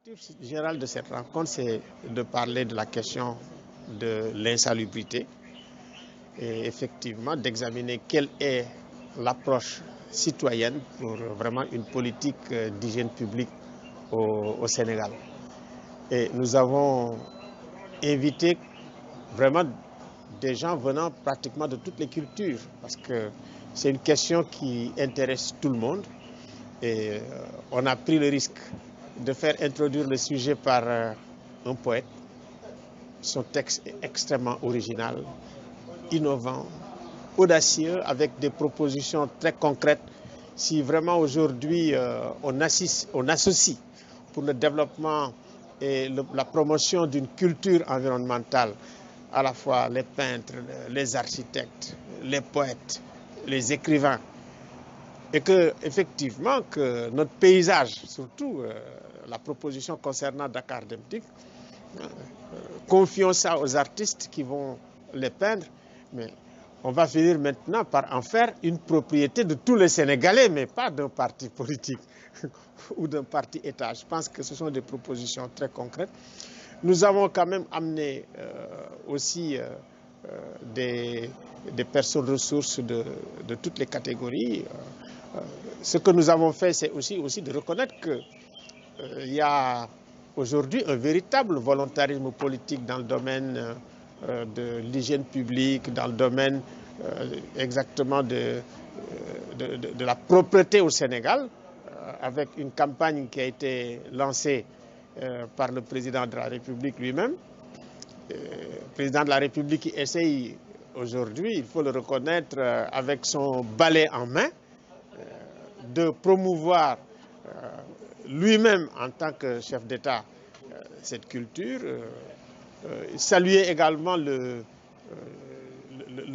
L'objectif général de cette rencontre, c'est de parler de la question de l'insalubrité et effectivement d'examiner quelle est l'approche citoyenne pour vraiment une politique d'hygiène publique au Sénégal. Et nous avons invité vraiment des gens venant pratiquement de toutes les cultures parce que c'est une question qui intéresse tout le monde et on a pris le risque de faire introduire le sujet par un poète. Son texte est extrêmement original, innovant, audacieux, avec des propositions très concrètes. Si vraiment aujourd'hui on associe pour le développement et la promotion d'une culture environnementale, à la fois les peintres, les architectes, les poètes, les écrivains, et que effectivement que notre paysage, surtout la proposition concernant Dakar Dem Dikk, confions ça aux artistes qui vont les peindre, mais on va finir maintenant par en faire une propriété de tous les Sénégalais, mais pas d'un parti politique ou d'un parti État. Je pense que ce sont des propositions très concrètes. Nous avons quand même amené aussi des personnes ressources de toutes les catégories. Ce que nous avons fait, c'est aussi de reconnaître qu'il y a aujourd'hui un véritable volontarisme politique dans le domaine de l'hygiène publique, dans le domaine exactement de la propreté au Sénégal, avec une campagne qui a été lancée par le président de la République lui-même. Le président de la République qui essaye aujourd'hui, il faut le reconnaître, avec son balai en main, de promouvoir lui-même en tant que chef d'État cette culture. Saluer également le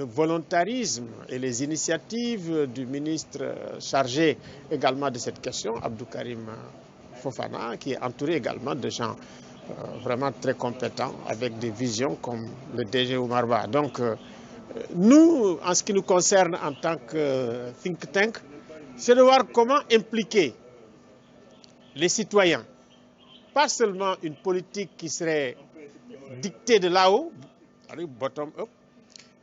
volontarisme et les initiatives du ministre chargé également de cette question, Abdou Karim Fofana, qui est entouré également de gens vraiment très compétents avec des visions comme le DG Oumar Ba. Donc nous, en ce qui nous concerne en tant que think tank, c'est de voir comment impliquer les citoyens. Pas seulement une politique qui serait dictée de là-haut, bottom-up,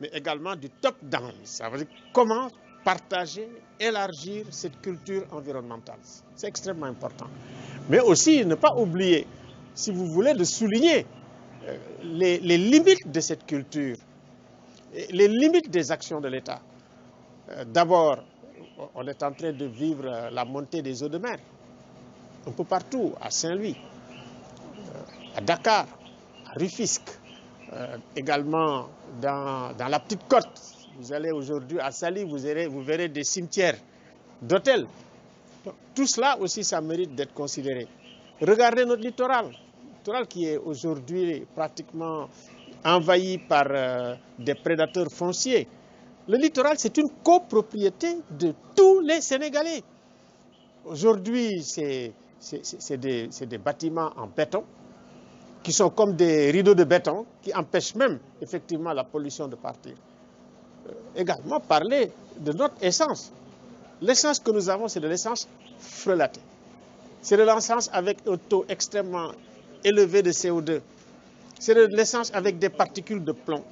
mais également du top-down. Ça veut dire comment partager, élargir cette culture environnementale. C'est extrêmement important. Mais aussi ne pas oublier, si vous voulez, de souligner les limites de cette culture, les limites des actions de l'État. D'abord, on est en train de vivre la montée des eaux de mer. Un peu partout, à Saint-Louis, à Dakar, à Rufisque, également dans la petite côte. Vous allez aujourd'hui à Saly, vous verrez des cimetières d'hôtels. Tout cela aussi, ça mérite d'être considéré. Regardez notre littoral qui est aujourd'hui pratiquement envahi par des prédateurs fonciers. Le littoral, c'est une copropriété de tous les Sénégalais. Aujourd'hui, c'est des bâtiments en béton qui sont comme des rideaux de béton qui empêchent même effectivement la pollution de partir. Également parler de notre essence. L'essence que nous avons, c'est de l'essence frelatée. C'est de l'essence avec un taux extrêmement élevé de CO2. C'est de l'essence avec des particules de plomb.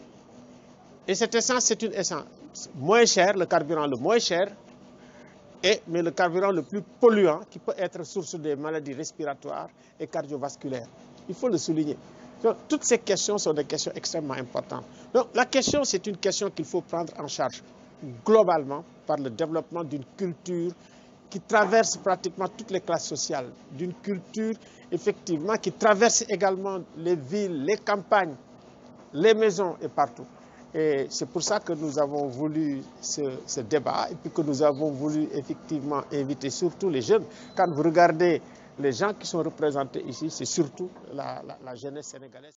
Et cette essence, c'est une essence moins chère, le carburant le moins cher, mais le carburant le plus polluant qui peut être source de maladies respiratoires et cardiovasculaires. Il faut le souligner. Donc, toutes ces questions sont des questions extrêmement importantes. Donc, la question, c'est une question qu'il faut prendre en charge globalement par le développement d'une culture qui traverse pratiquement toutes les classes sociales, d'une culture effectivement qui traverse également les villes, les campagnes, les maisons et partout. Et c'est pour ça que nous avons voulu ce débat et puis que nous avons voulu effectivement inviter surtout les jeunes. Quand vous regardez les gens qui sont représentés ici, c'est surtout la jeunesse sénégalaise.